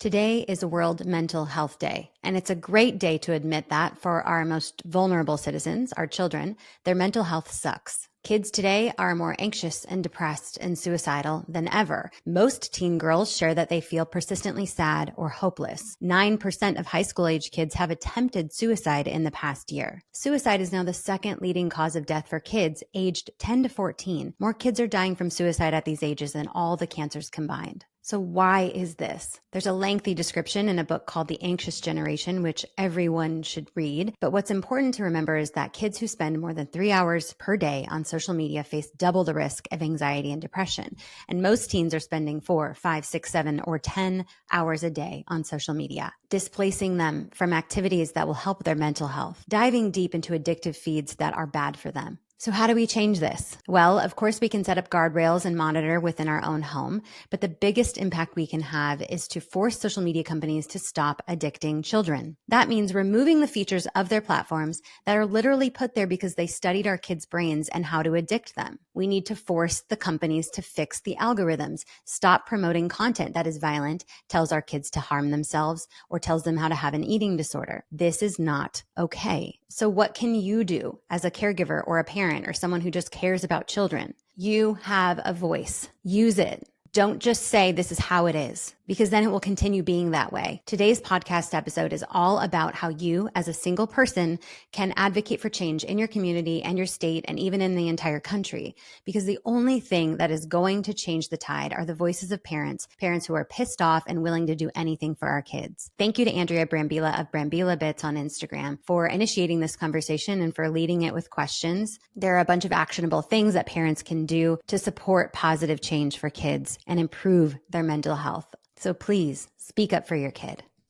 Today is World Mental Health Day, and it's a great day to admit that for our most vulnerable citizens, our children, their mental health sucks. Kids today are more anxious and depressed and suicidal than ever. Most teen girls share that they feel persistently sad or hopeless. 9% of high school age kids have attempted suicide in the past year. Suicide is now the second leading cause of death for kids aged 10 to 14. More kids are dying from suicide at these ages than all the cancers combined. So why is this? There's a lengthy description in a book called The Anxious Generation, which everyone should read. But what's important to remember is that kids who spend more than 3 hours per day on social media face double the risk of anxiety and depression. And most teens are spending 4, 5, 6, 7, or 10 hours a day on social media, displacing them from activities that will help their mental health, diving deep into addictive feeds that are bad for them. So how do we change this? Well, of course, we can set up guardrails and monitor within our own home, but the biggest impact we can have is to force social media companies to stop addicting children. That means removing the features of their platforms that are literally put there because they studied our kids' brains and how to addict them. We need to force the companies to fix the algorithms, stop promoting content that is violent, tells our kids to harm themselves, or tells them how to have an eating disorder. This is not okay. So what can you do as a caregiver or a parent or someone who just cares about children? You have a voice. Use it. Don't just say this is how it is, because then it will continue being that way. Today's podcast episode is all about how you, as a single person, can advocate for change in your community and your state and even in the entire country. Because the only thing that is going to change the tide are the voices of parents who are pissed off and willing to do anything for our kids. Thank you to Andrea Brambilla of Brambilla Bits on Instagram for initiating this conversation and for leading it with questions. There are a bunch of actionable things that parents can do to support positive change for kids and improve their mental health. So please speak up for your kid.